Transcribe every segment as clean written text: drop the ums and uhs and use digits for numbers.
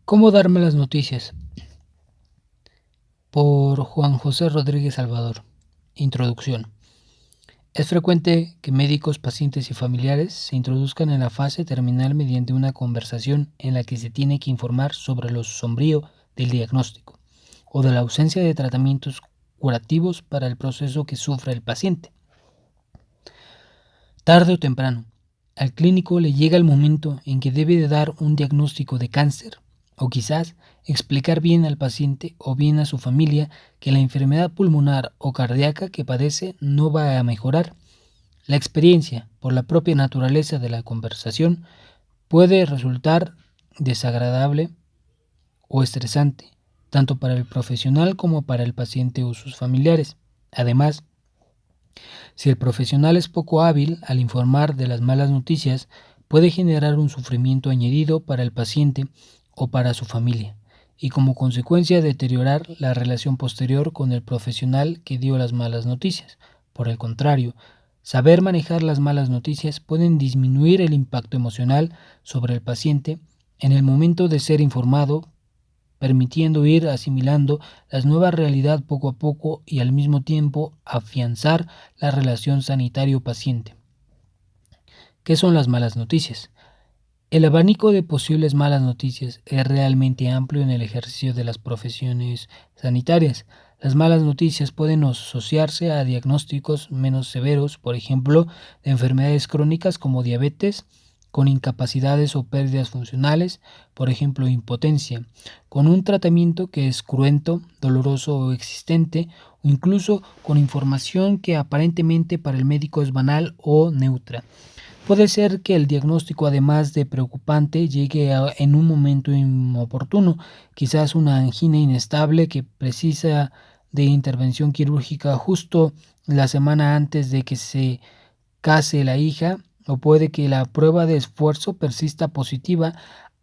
¿Cómo dar malas noticias? Por Juan José Rodríguez Salvador. Introducción. Es frecuente que médicos, pacientes y familiares se introduzcan en la fase terminal mediante una conversación en la que se tiene que informar sobre lo sombrío del diagnóstico o de la ausencia de tratamientos curativos para el proceso que sufre el paciente. Tarde o temprano, al clínico le llega el momento en que debe de dar un diagnóstico de cáncer, o quizás explicar bien al paciente o bien a su familia que la enfermedad pulmonar o cardíaca que padece no va a mejorar. La experiencia, por la propia naturaleza de la conversación, puede resultar desagradable o estresante, tanto para el profesional como para el paciente o sus familiares. Además, si el profesional es poco hábil al informar de las malas noticias, puede generar un sufrimiento añadido para el paciente o para su familia, y como consecuencia deteriorar la relación posterior con el profesional que dio las malas noticias. Por el contrario, saber manejar las malas noticias pueden disminuir el impacto emocional sobre el paciente en el momento de ser informado, permitiendo ir asimilando la nueva realidad poco a poco y al mismo tiempo afianzar la relación sanitario-paciente. ¿Qué son las malas noticias? El abanico de posibles malas noticias es realmente amplio en el ejercicio de las profesiones sanitarias. Las malas noticias pueden asociarse a diagnósticos menos severos, por ejemplo, de enfermedades crónicas como diabetes, con incapacidades o pérdidas funcionales, por ejemplo, impotencia, con un tratamiento que es cruento, doloroso o existente, o incluso con información que aparentemente para el médico es banal o neutra. Puede ser que el diagnóstico, además de preocupante, llegue en un momento inoportuno, quizás una angina inestable que precisa de intervención quirúrgica justo la semana antes de que se case la hija, o puede que la prueba de esfuerzo persista positiva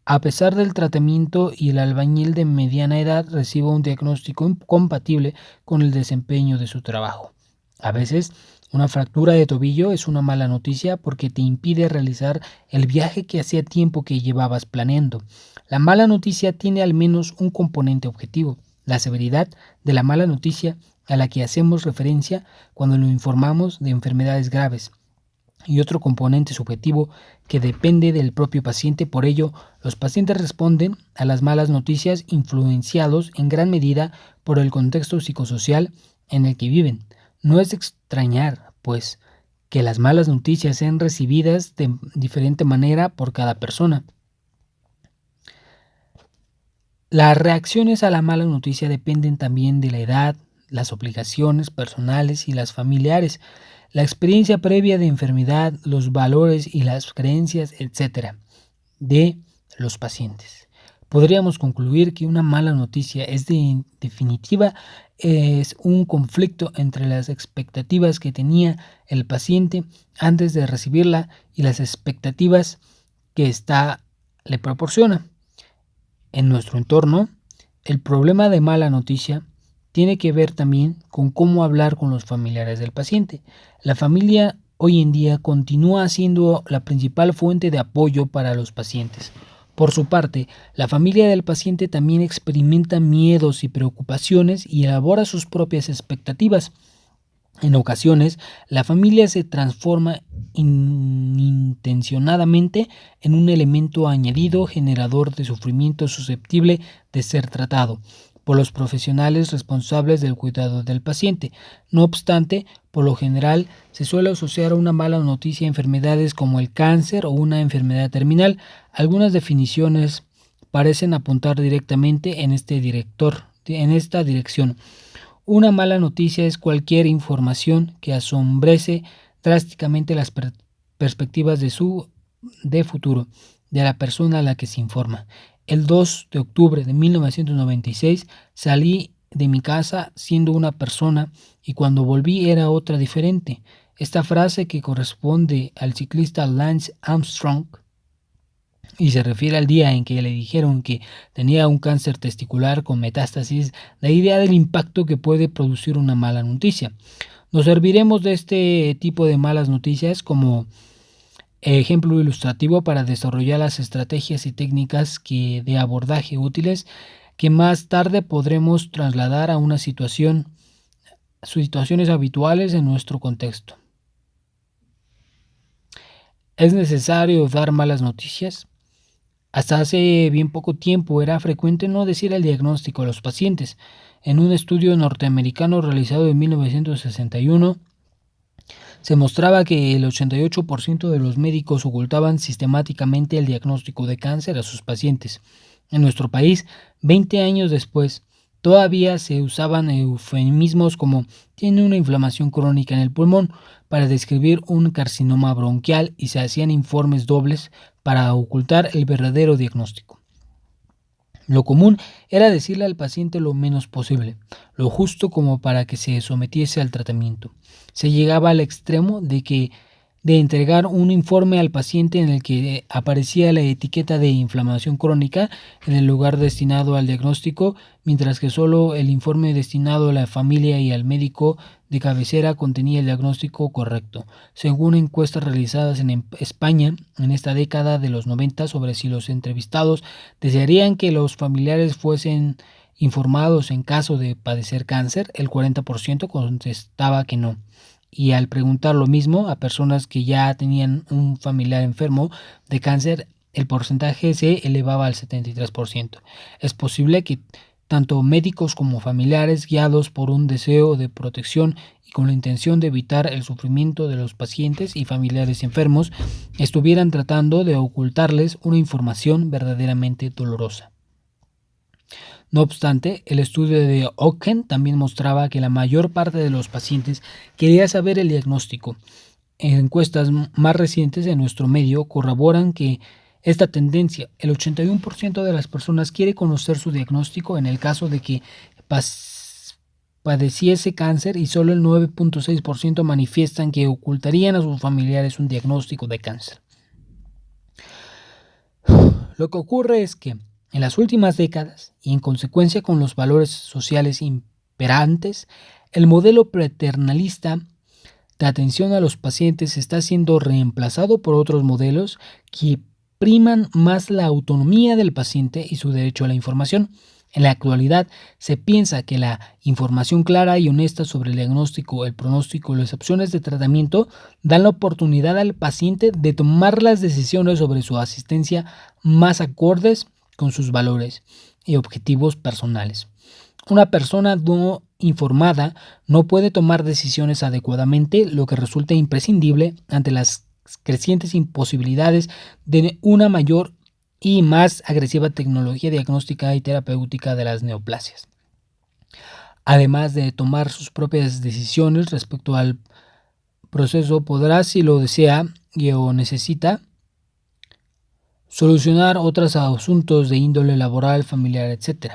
a pesar del tratamiento y el albañil de mediana edad reciba un diagnóstico incompatible con el desempeño de su trabajo. A veces, una fractura de tobillo es una mala noticia porque te impide realizar el viaje que hacía tiempo que llevabas planeando. La mala noticia tiene al menos un componente objetivo, la severidad de la mala noticia a la que hacemos referencia cuando lo informamos de enfermedades graves, y otro componente subjetivo que depende del propio paciente. Por ello, los pacientes responden a las malas noticias influenciados en gran medida por el contexto psicosocial en el que viven. No es de extrañar, pues, que las malas noticias sean recibidas de diferente manera por cada persona. Las reacciones a la mala noticia dependen también de la edad, las obligaciones personales y las familiares, la experiencia previa de enfermedad, los valores y las creencias, etc., de los pacientes. Podríamos concluir que una mala noticia en definitiva es un conflicto entre las expectativas que tenía el paciente antes de recibirla y las expectativas que ésta le proporciona. En nuestro entorno, el problema de mala noticia tiene que ver también con cómo hablar con los familiares del paciente. La familia hoy en día continúa siendo la principal fuente de apoyo para los pacientes. Por su parte, la familia del paciente también experimenta miedos y preocupaciones y elabora sus propias expectativas. En ocasiones, la familia se transforma inintencionadamente en un elemento añadido generador de sufrimiento susceptible de ser tratado por los profesionales responsables del cuidado del paciente. No obstante, por lo general, se suele asociar a una mala noticia a enfermedades como el cáncer o una enfermedad terminal. Algunas definiciones parecen apuntar directamente en esta dirección. Una mala noticia es cualquier información que asombrece drásticamente las perspectivas de futuro de la persona a la que se informa. El 2 de octubre de 1996 salí de mi casa siendo una persona y cuando volví era otra diferente. Esta frase, que corresponde al ciclista Lance Armstrong y se refiere al día en que le dijeron que tenía un cáncer testicular con metástasis, da idea del impacto que puede producir una mala noticia. Nos serviremos de este tipo de malas noticias como ejemplo ilustrativo para desarrollar las estrategias y técnicas de abordaje útiles que más tarde podremos trasladar a situaciones habituales en nuestro contexto. ¿Es necesario dar malas noticias? Hasta hace bien poco tiempo era frecuente no decir el diagnóstico a los pacientes. En un estudio norteamericano realizado en 1961, se mostraba que el 88% de los médicos ocultaban sistemáticamente el diagnóstico de cáncer a sus pacientes. En nuestro país, 20 años después, todavía se usaban eufemismos como tiene una inflamación crónica en el pulmón para describir un carcinoma bronquial y se hacían informes dobles para ocultar el verdadero diagnóstico. Lo común era decirle al paciente lo menos posible, lo justo como para que se sometiese al tratamiento. Se llegaba al extremo de entregar un informe al paciente en el que aparecía la etiqueta de inflamación crónica en el lugar destinado al diagnóstico, mientras que solo el informe destinado a la familia y al médico de cabecera contenía el diagnóstico correcto. Según encuestas realizadas en España en esta década de los 90 sobre si los entrevistados desearían que los familiares fuesen informados en caso de padecer cáncer, el 40% contestaba que no. Y al preguntar lo mismo a personas que ya tenían un familiar enfermo de cáncer, el porcentaje se elevaba al 73%. Es posible que tanto médicos como familiares, guiados por un deseo de protección y con la intención de evitar el sufrimiento de los pacientes y familiares enfermos, estuvieran tratando de ocultarles una información verdaderamente dolorosa. No obstante, el estudio de Oken también mostraba que la mayor parte de los pacientes quería saber el diagnóstico. Encuestas más recientes en nuestro medio corroboran que esta tendencia, el 81% de las personas quiere conocer su diagnóstico en el caso de que padeciese cáncer y solo el 9.6% manifiestan que ocultarían a sus familiares un diagnóstico de cáncer. Lo que ocurre es que en las últimas décadas, y en consecuencia con los valores sociales imperantes, el modelo paternalista de atención a los pacientes está siendo reemplazado por otros modelos que priman más la autonomía del paciente y su derecho a la información. En la actualidad, se piensa que la información clara y honesta sobre el diagnóstico, el pronóstico y las opciones de tratamiento dan la oportunidad al paciente de tomar las decisiones sobre su asistencia más acordes con sus valores y objetivos personales. Una persona no informada no puede tomar decisiones adecuadamente, lo que resulta imprescindible ante las crecientes imposibilidades de una mayor y más agresiva tecnología diagnóstica y terapéutica de las neoplasias. Además de tomar sus propias decisiones respecto al proceso, podrá, si lo desea o necesita, solucionar otros asuntos de índole laboral, familiar, etc.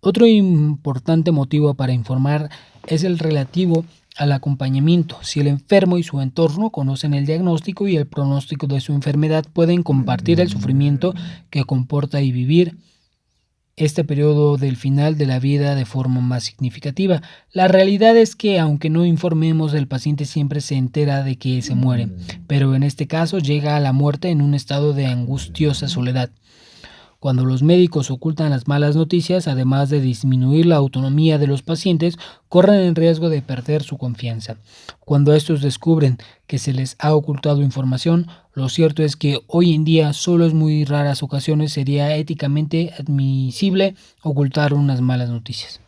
Otro importante motivo para informar es el relativo al acompañamiento. Si el enfermo y su entorno conocen el diagnóstico y el pronóstico de su enfermedad, pueden compartir el sufrimiento que comporta y vivir este periodo del final de la vida de forma más significativa. La realidad es que aunque no informemos, el paciente siempre se entera de que se muere, pero en este caso llega a la muerte en un estado de angustiosa soledad. Cuando los médicos ocultan las malas noticias, además de disminuir la autonomía de los pacientes, corren el riesgo de perder su confianza. Cuando estos descubren que se les ha ocultado información, lo cierto es que hoy en día solo en muy raras ocasiones sería éticamente admisible ocultar unas malas noticias.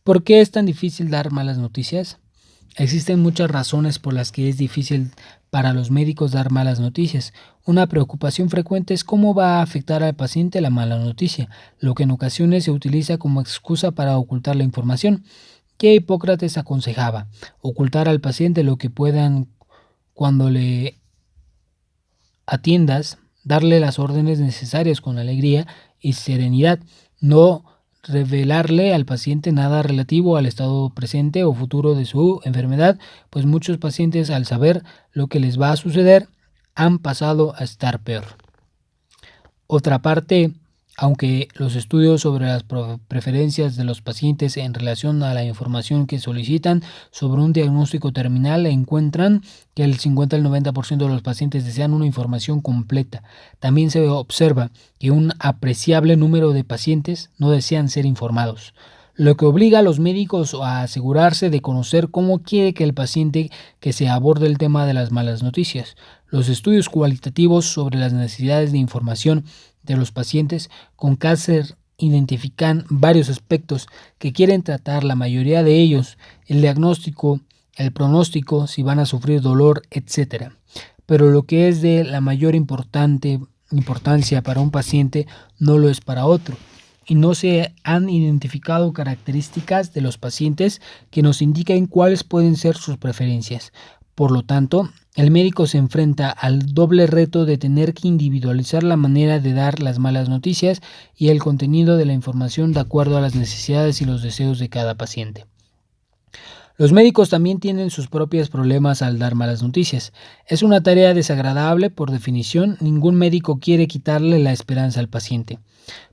¿Por qué es tan difícil dar malas noticias? Existen muchas razones por las que es difícil para los médicos dar malas noticias. Una preocupación frecuente es cómo va a afectar al paciente la mala noticia, lo que en ocasiones se utiliza como excusa para ocultar la información. Que Hipócrates aconsejaba: ocultar al paciente lo que puedan cuando le atiendas, darle las órdenes necesarias con alegría y serenidad, no revelarle al paciente nada relativo al estado presente o futuro de su enfermedad, pues muchos pacientes, al saber lo que les va a suceder, han pasado a estar peor. Otra parte Aunque los estudios sobre las preferencias de los pacientes en relación a la información que solicitan sobre un diagnóstico terminal encuentran que el 50 al 90% de los pacientes desean una información completa. También se observa que un apreciable número de pacientes no desean ser informados, lo que obliga a los médicos a asegurarse de conocer cómo quiere que el paciente que se aborde el tema de las malas noticias. Los estudios cualitativos sobre las necesidades de información de los pacientes con cáncer identifican varios aspectos que quieren tratar, la mayoría de ellos: el diagnóstico, el pronóstico, si van a sufrir dolor, etc. Pero lo que es de la mayor importancia para un paciente no lo es para otro, y no se han identificado características de los pacientes que nos indiquen cuáles pueden ser sus preferencias. Por lo tanto, el médico se enfrenta al doble reto de tener que individualizar la manera de dar las malas noticias y el contenido de la información de acuerdo a las necesidades y los deseos de cada paciente. Los médicos también tienen sus propios problemas al dar malas noticias. Es una tarea desagradable por definición. Ningún médico quiere quitarle la esperanza al paciente.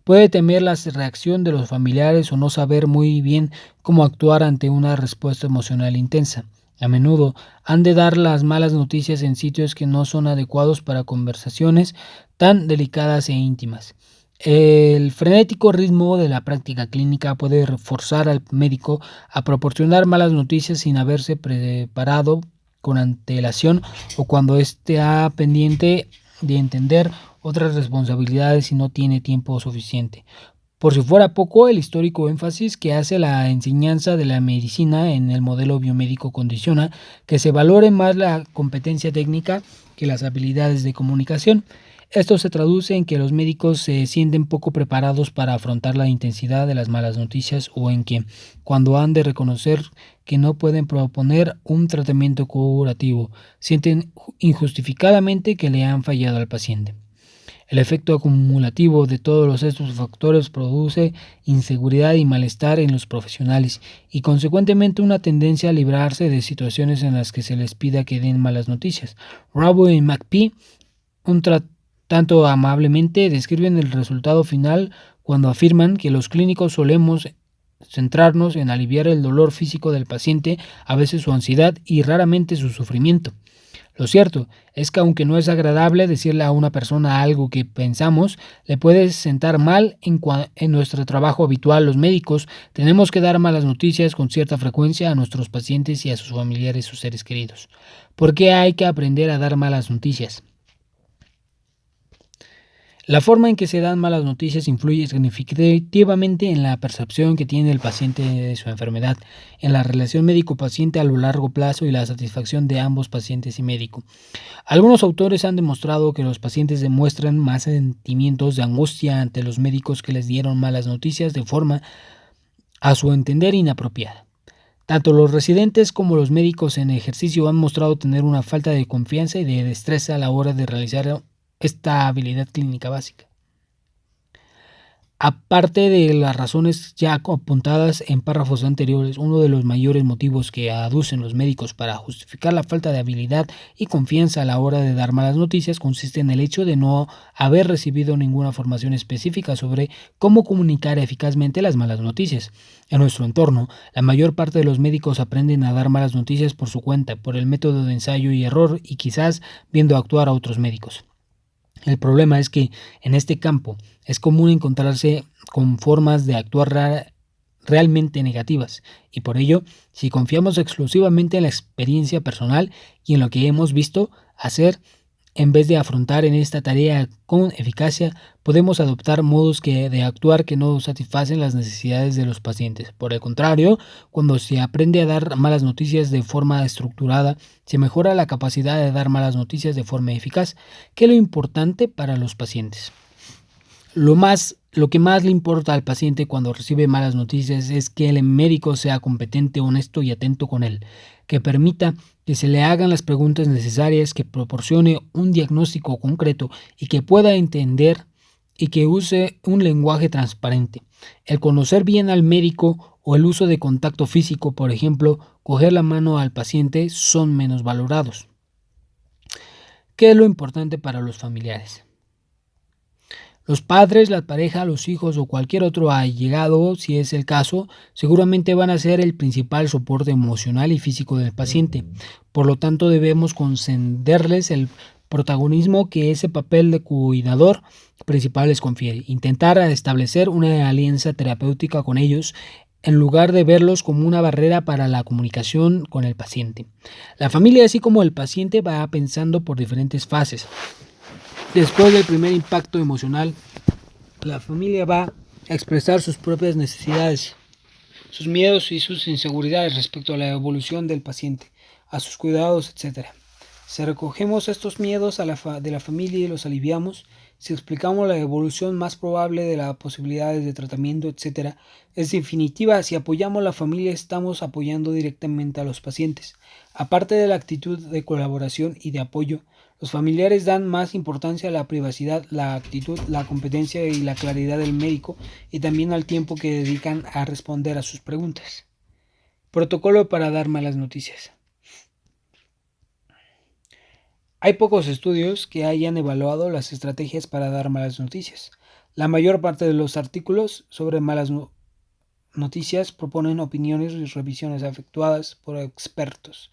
Puede temer la reacción de los familiares o no saber muy bien cómo actuar ante una respuesta emocional intensa. A menudo han de dar las malas noticias en sitios que no son adecuados para conversaciones tan delicadas e íntimas. El frenético ritmo de la práctica clínica puede forzar al médico a proporcionar malas noticias sin haberse preparado con antelación o cuando esté pendiente de entender otras responsabilidades y no tiene tiempo suficiente. Por si fuera poco, el histórico énfasis que hace la enseñanza de la medicina en el modelo biomédico condiciona que se valore más la competencia técnica que las habilidades de comunicación. Esto se traduce en que los médicos se sienten poco preparados para afrontar la intensidad de las malas noticias, o en que, cuando han de reconocer que no pueden proponer un tratamiento curativo, sienten injustificadamente que le han fallado al paciente. El efecto acumulativo de todos estos factores produce inseguridad y malestar en los profesionales y, consecuentemente, una tendencia a librarse de situaciones en las que se les pida que den malas noticias. Rabo y McPhee, tanto amablemente, describen el resultado final cuando afirman que los clínicos solemos centrarnos en aliviar el dolor físico del paciente, a veces su ansiedad y raramente su sufrimiento. Lo cierto es que, aunque no es agradable decirle a una persona algo que pensamos, le puede sentar mal en nuestro trabajo habitual. Los médicos tenemos que dar malas noticias con cierta frecuencia a nuestros pacientes y a sus familiares o seres queridos. ¿Por qué hay que aprender a dar malas noticias? La forma en que se dan malas noticias influye significativamente en la percepción que tiene el paciente de su enfermedad, en la relación médico-paciente a lo largo plazo y la satisfacción de ambos pacientes y médico. Algunos autores han demostrado que los pacientes demuestran más sentimientos de angustia ante los médicos que les dieron malas noticias de forma, a su entender, inapropiada. Tanto los residentes como los médicos en ejercicio han mostrado tener una falta de confianza y de destreza a la hora de realizar esta habilidad clínica básica. Aparte de las razones ya apuntadas en párrafos anteriores, uno de los mayores motivos que aducen los médicos para justificar la falta de habilidad y confianza a la hora de dar malas noticias consiste en el hecho de no haber recibido ninguna formación específica sobre cómo comunicar eficazmente las malas noticias. En nuestro entorno, la mayor parte de los médicos aprenden a dar malas noticias por su cuenta, por el método de ensayo y error y quizás viendo actuar a otros médicos. El problema es que en este campo es común encontrarse con formas de actuar realmente negativas, y por ello, si confiamos exclusivamente en la experiencia personal y en lo que hemos visto hacer, en vez de afrontar en esta tarea con eficacia, podemos adoptar modos de actuar que no satisfacen las necesidades de los pacientes. Por el contrario, cuando se aprende a dar malas noticias de forma estructurada, se mejora la capacidad de dar malas noticias de forma eficaz, que es lo importante para los pacientes. Lo que más le importa al paciente cuando recibe malas noticias es que el médico sea competente, honesto y atento con él, que permita que se le hagan las preguntas necesarias, que proporcione un diagnóstico concreto y que pueda entender y que use un lenguaje transparente. El conocer bien al médico o el uso de contacto físico, por ejemplo, coger la mano al paciente, son menos valorados. ¿Qué es lo importante para los familiares? Los padres, la pareja, los hijos o cualquier otro allegado, si es el caso, seguramente van a ser el principal soporte emocional y físico del paciente. Por lo tanto, debemos concederles el protagonismo que ese papel de cuidador principal les confiere. Intentar establecer una alianza terapéutica con ellos en lugar de verlos como una barrera para la comunicación con el paciente. La familia, así como el paciente, va pensando por diferentes fases. Después del primer impacto emocional, la familia va a expresar sus propias necesidades, sus miedos y sus inseguridades respecto a la evolución del paciente, a sus cuidados, etc. Si recogemos estos miedos de la familia y los aliviamos, si explicamos la evolución más probable de las posibilidades de tratamiento, etc., es definitiva, si apoyamos a la familia estamos apoyando directamente a los pacientes. Aparte de la actitud de colaboración y de apoyo, los familiares dan más importancia a la privacidad, la actitud, la competencia y la claridad del médico y también al tiempo que dedican a responder a sus preguntas. Protocolo para dar malas noticias. Hay pocos estudios que hayan evaluado las estrategias para dar malas noticias. La mayor parte de los artículos sobre malas noticias proponen opiniones y revisiones efectuadas por expertos.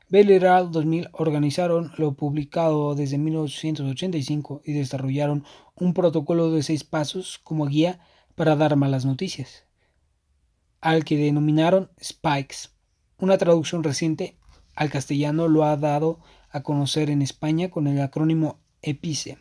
Bell et al. 2000 organizaron lo publicado desde 1985 y desarrollaron un protocolo de 6 pasos como guía para dar malas noticias, al que denominaron Spikes. Una traducción reciente al castellano lo ha dado a conocer en España con el acrónimo EPICE.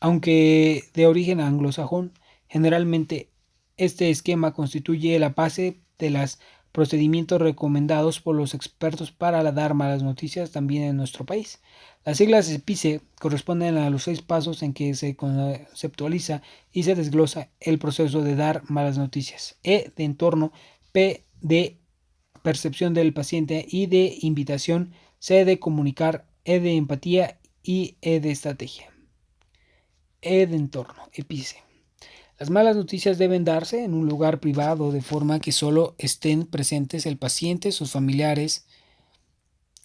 Aunque de origen anglosajón, generalmente este esquema constituye la base de los procedimientos recomendados por los expertos para dar malas noticias también en nuestro país. Las siglas EPICE corresponden a los 6 pasos en que se conceptualiza y se desglosa el proceso de dar malas noticias. E de entorno, P de percepción del paciente, I de invitación, C de comunicar, E de empatía y E de estrategia. E de entorno, EPICE. Las malas noticias deben darse en un lugar privado de forma que solo estén presentes el paciente, sus familiares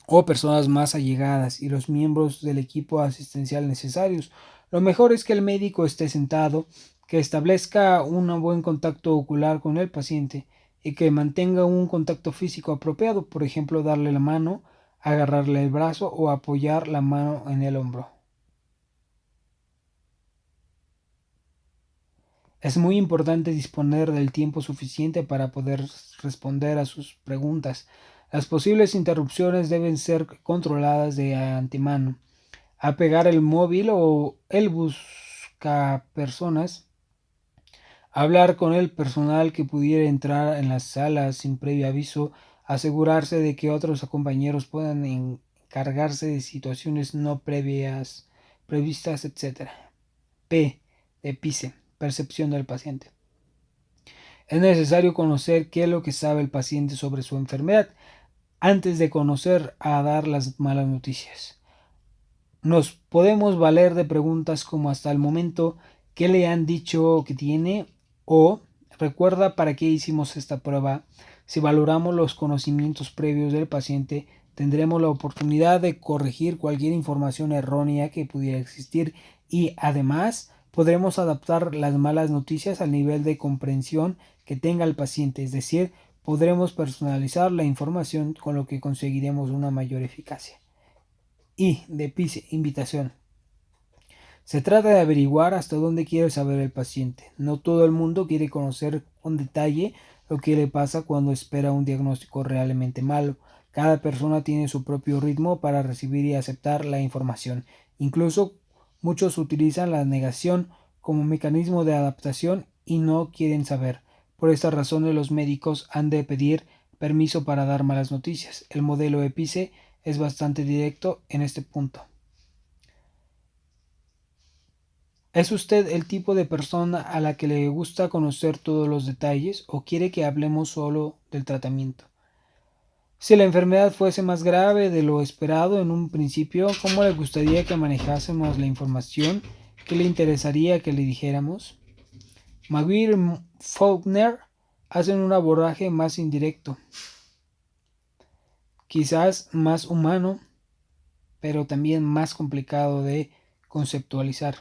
o personas más allegadas y los miembros del equipo asistencial necesarios. Lo mejor es que el médico esté sentado, que establezca un buen contacto ocular con el paciente y que mantenga un contacto físico apropiado, por ejemplo, darle la mano, agarrarle el brazo o apoyar la mano en el hombro. Es muy importante disponer del tiempo suficiente para poder responder a sus preguntas. Las posibles interrupciones deben ser controladas de antemano. Apegar el móvil o el buscapersonas. Hablar con el personal que pudiera entrar en las salas sin previo aviso. Asegurarse de que otros compañeros puedan encargarse de situaciones no previstas, etc. P. De PICE. Percepción del paciente. Es necesario conocer qué es lo que sabe el paciente sobre su enfermedad antes de conocer a dar las malas noticias. Nos podemos valer de preguntas como hasta el momento, ¿qué le han dicho que tiene? O ¿recuerda para qué hicimos esta prueba? Si valoramos los conocimientos previos del paciente, tendremos la oportunidad de corregir cualquier información errónea que pudiera existir y además podremos adaptar las malas noticias al nivel de comprensión que tenga el paciente, es decir, podremos personalizar la información con lo que conseguiremos una mayor eficacia. Y de PICE, invitación. Se trata de averiguar hasta dónde quiere saber el paciente. No todo el mundo quiere conocer con detalle lo que le pasa cuando espera un diagnóstico realmente malo. Cada persona tiene su propio ritmo para recibir y aceptar la información. Incluso muchos utilizan la negación como mecanismo de adaptación y no quieren saber. Por estas razones los médicos han de pedir permiso para dar malas noticias. El modelo EPICE es bastante directo en este punto. ¿Es usted el tipo de persona a la que le gusta conocer todos los detalles o quiere que hablemos solo del tratamiento? Si la enfermedad fuese más grave de lo esperado en un principio, ¿cómo le gustaría que manejásemos la información? ¿Qué le interesaría que le dijéramos? Maguire y Faulkner hacen un abordaje más indirecto, quizás más humano, pero también más complicado de conceptualizar.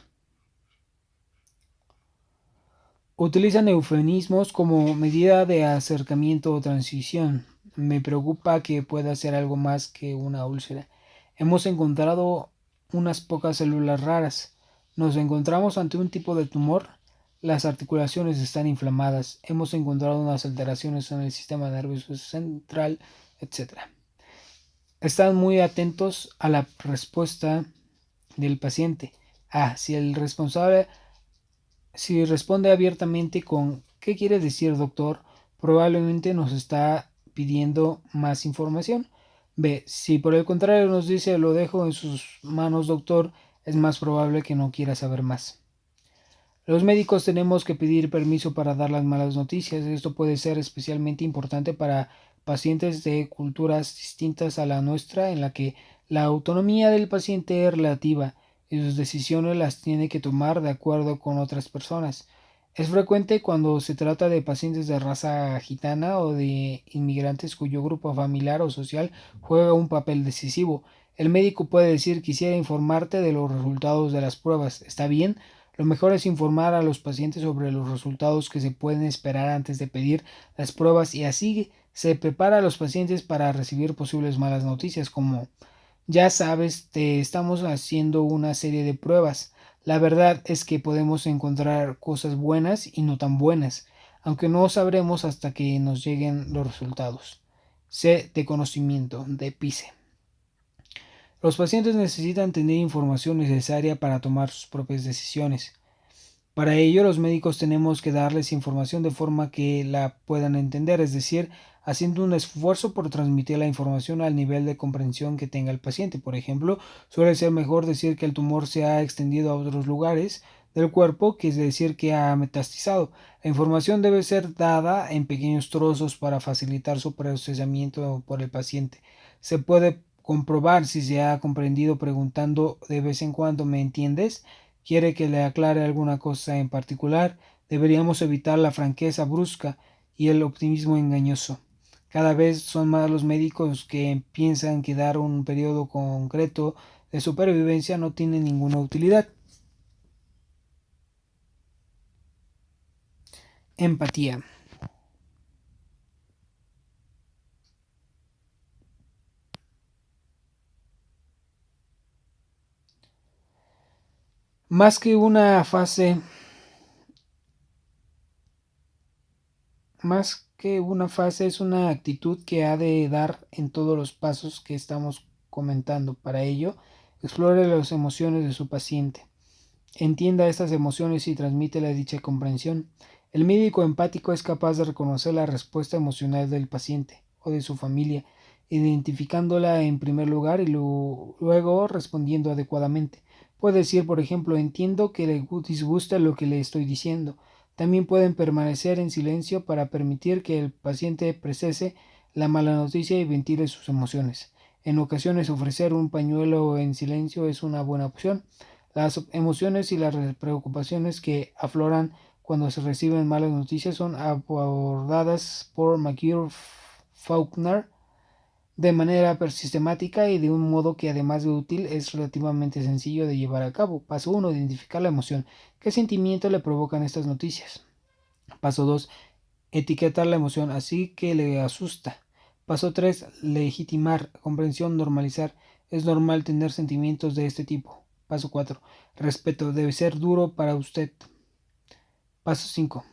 Utilizan eufemismos como medida de acercamiento o transición. Me preocupa que pueda ser algo más que una úlcera. Hemos encontrado unas pocas células raras. Nos encontramos ante un tipo de tumor. Las articulaciones están inflamadas. Hemos encontrado unas alteraciones en el sistema nervioso central, etc. Están muy atentos a la respuesta del paciente. Si responde abiertamente con ¿qué quiere decir, doctor?, probablemente nos está pidiendo más información. B. Si por el contrario nos dice lo dejo en sus manos, doctor, es más probable que no quiera saber más. Los médicos tenemos que pedir permiso para dar las malas noticias. Esto puede ser especialmente importante para pacientes de culturas distintas a la nuestra, en la que la autonomía del paciente es relativa y sus decisiones las tiene que tomar de acuerdo con otras personas. Es frecuente cuando se trata de pacientes de raza gitana o de inmigrantes cuyo grupo familiar o social juega un papel decisivo. El médico puede decir: quisiera informarte de los resultados de las pruebas. ¿Está bien? Lo mejor es informar a los pacientes sobre los resultados que se pueden esperar antes de pedir las pruebas, y así se prepara a los pacientes para recibir posibles malas noticias como: ya sabes, te estamos haciendo una serie de pruebas. La verdad es que podemos encontrar cosas buenas y no tan buenas, aunque no sabremos hasta que nos lleguen los resultados. C de conocimiento, de PICE. Los pacientes necesitan tener información necesaria para tomar sus propias decisiones. Para ello, los médicos tenemos que darles información de forma que la puedan entender, es decir, haciendo un esfuerzo por transmitir la información al nivel de comprensión que tenga el paciente. Por ejemplo, suele ser mejor decir que el tumor se ha extendido a otros lugares del cuerpo que decir que ha metastizado. La información debe ser dada en pequeños trozos para facilitar su procesamiento por el paciente. Se puede comprobar si se ha comprendido preguntando de vez en cuando: ¿me entiendes? ¿Quiere que le aclare alguna cosa en particular? Deberíamos evitar la franqueza brusca y el optimismo engañoso. Cada vez son más los médicos que piensan que dar un periodo concreto de supervivencia no tiene ninguna utilidad. Empatía. Más que una fase es una actitud que ha de dar en todos los pasos que estamos comentando. Para ello, explore las emociones de su paciente. Entienda estas emociones y transmite la dicha comprensión. El médico empático es capaz de reconocer la respuesta emocional del paciente o de su familia, identificándola en primer lugar y luego respondiendo adecuadamente. Puede decir, por ejemplo: entiendo que le disgusta lo que le estoy diciendo. También pueden permanecer en silencio para permitir que el paciente procese la mala noticia y ventile sus emociones. En ocasiones, ofrecer un pañuelo en silencio es una buena opción. Las emociones y las preocupaciones que afloran cuando se reciben malas noticias son abordadas por McGeer Faulkner de manera sistemática y de un modo que, además de útil, es relativamente sencillo de llevar a cabo. Paso 1. Identificar la emoción. ¿Qué sentimiento le provocan estas noticias? Paso 2. Etiquetar la emoción, así que le asusta. Paso 3. Legitimar, comprensión, normalizar. Es normal tener sentimientos de este tipo. Paso 4. Respeto, debe ser duro para usted. Paso 5.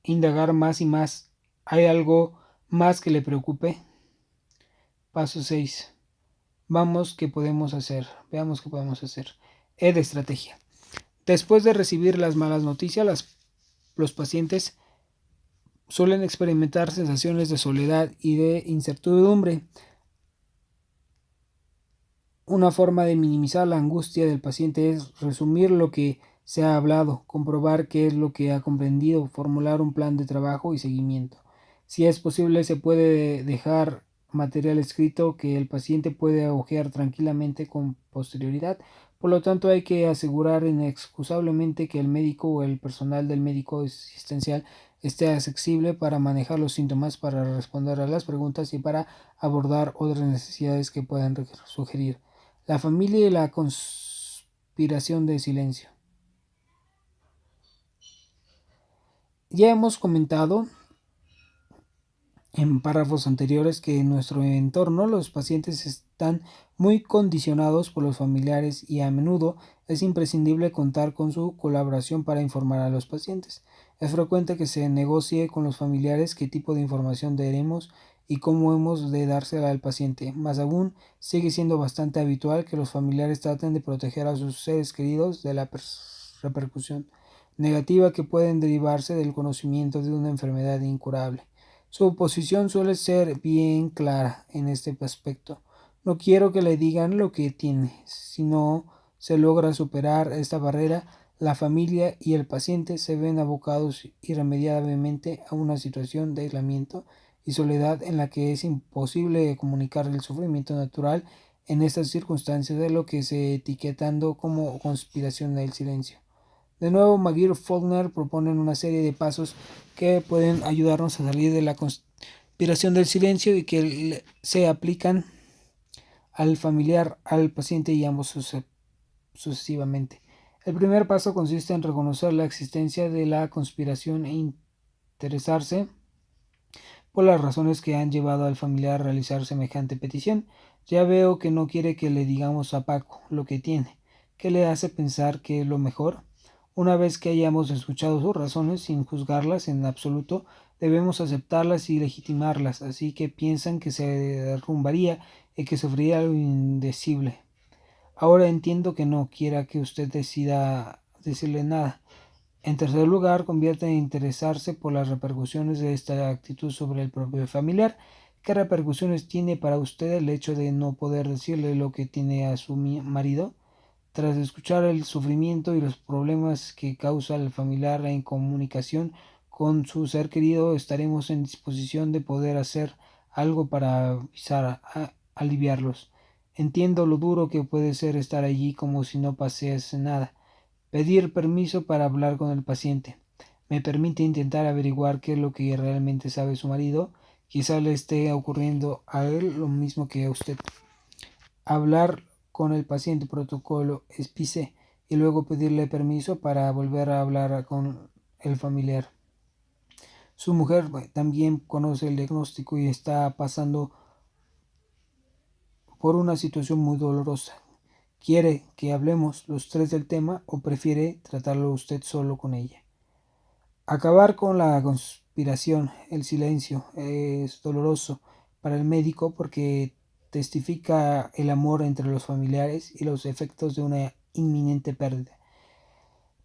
Indagar más y más. ¿Hay algo más que le preocupe? Paso 6. Veamos qué podemos hacer. E de estrategia. Después de recibir las malas noticias, los pacientes suelen experimentar sensaciones de soledad y de incertidumbre. Una forma de minimizar la angustia del paciente es resumir lo que se ha hablado, comprobar qué es lo que ha comprendido, formular un plan de trabajo y seguimiento. Si es posible, se puede dejar material escrito que el paciente puede hojear tranquilamente con posterioridad. Por lo tanto, hay que asegurar inexcusablemente que el médico o el personal del médico asistencial esté accesible para manejar los síntomas, para responder a las preguntas y para abordar otras necesidades que puedan sugerir. La familia y la conspiración de silencio. Ya hemos comentado en párrafos anteriores que en nuestro entorno los pacientes están muy condicionados por los familiares y a menudo es imprescindible contar con su colaboración para informar a los pacientes. Es frecuente que se negocie con los familiares qué tipo de información daremos y cómo hemos de dársela al paciente. Más aún, sigue siendo bastante habitual que los familiares traten de proteger a sus seres queridos de la repercusión negativa que pueden derivarse del conocimiento de una enfermedad incurable. Su posición suele ser bien clara en este aspecto. No quiero que le digan lo que tiene. Si no se logra superar esta barrera, la familia y el paciente se ven abocados irremediablemente a una situación de aislamiento y soledad en la que es imposible comunicar el sufrimiento natural en estas circunstancias, de lo que se etiquetando como conspiración del silencio. De nuevo, McGill y Faulkner proponen una serie de pasos que pueden ayudarnos a salir de la conspiración del silencio y que se aplican al familiar, al paciente y ambos sucesivamente. El primer paso consiste en reconocer la existencia de la conspiración e interesarse por las razones que han llevado al familiar a realizar semejante petición. Ya veo que no quiere que le digamos a Paco lo que tiene. ¿Qué le hace pensar que es lo mejor? Una vez que hayamos escuchado sus razones, sin juzgarlas en absoluto, debemos aceptarlas y legitimarlas, así que piensan que se derrumbaría y que sufriría algo indecible. Ahora entiendo que no quiera que usted decida decirle nada. En tercer lugar, convierte en interesarse por las repercusiones de esta actitud sobre el propio familiar. ¿Qué repercusiones tiene para usted el hecho de no poder decirle lo que tiene a su marido? Tras escuchar el sufrimiento y los problemas que causa el familiar en comunicación con su ser querido, estaremos en disposición de poder hacer algo para aliviarlos. Entiendo lo duro que puede ser estar allí como si no pasase nada. Pedir permiso para hablar con el paciente. Me permite intentar averiguar qué es lo que realmente sabe su marido. Quizá le esté ocurriendo a él lo mismo que a usted. Hablar con el paciente, protocolo SPC, y luego pedirle permiso para volver a hablar con el familiar. Su mujer también conoce el diagnóstico y está pasando por una situación muy dolorosa. ¿Quiere que hablemos los tres del tema o prefiere tratarlo usted solo con ella? Acabar con la conspiración, el silencio, es doloroso para el médico porque testifica el amor entre los familiares y los efectos de una inminente pérdida.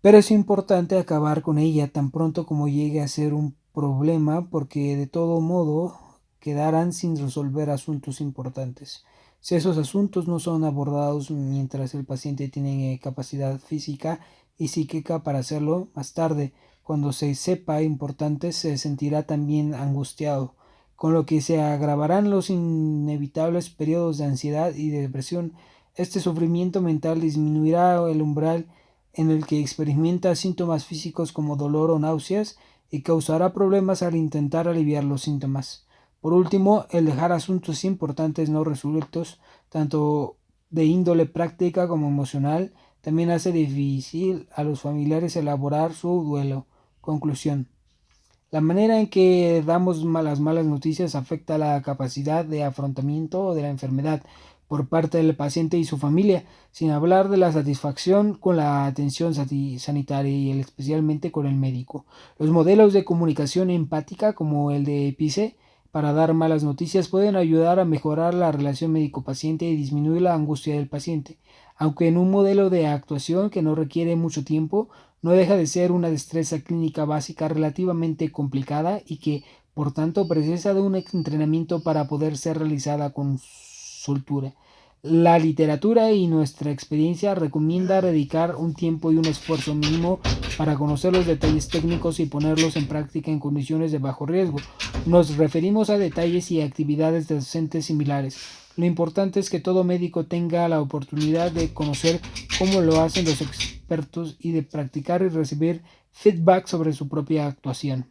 Pero es importante acabar con ella tan pronto como llegue a ser un problema, porque de todo modo quedarán sin resolver asuntos importantes. Si esos asuntos no son abordados mientras el paciente tiene capacidad física y psíquica para hacerlo, más tarde, cuando se sepa importante, se sentirá también angustiado, con lo que se agravarán los inevitables periodos de ansiedad y de depresión. Este sufrimiento mental disminuirá el umbral en el que experimenta síntomas físicos como dolor o náuseas y causará problemas al intentar aliviar los síntomas. Por último, el dejar asuntos importantes no resueltos, tanto de índole práctica como emocional, también hace difícil a los familiares elaborar su duelo. Conclusión. La manera en que damos las malas noticias afecta la capacidad de afrontamiento de la enfermedad por parte del paciente y su familia, sin hablar de la satisfacción con la atención sanitaria y especialmente con el médico. Los modelos de comunicación empática, como el de PICE, para dar malas noticias pueden ayudar a mejorar la relación médico-paciente y disminuir la angustia del paciente, aunque en un modelo de actuación que no requiere mucho tiempo, no deja de ser una destreza clínica básica relativamente complicada y que, por tanto, precisa de un entrenamiento para poder ser realizada con soltura. La literatura y nuestra experiencia recomienda dedicar un tiempo y un esfuerzo mínimo para conocer los detalles técnicos y ponerlos en práctica en condiciones de bajo riesgo. Nos referimos a detalles y actividades docentes similares. Lo importante es que todo médico tenga la oportunidad de conocer cómo lo hacen los expertos y de practicar y recibir feedback sobre su propia actuación.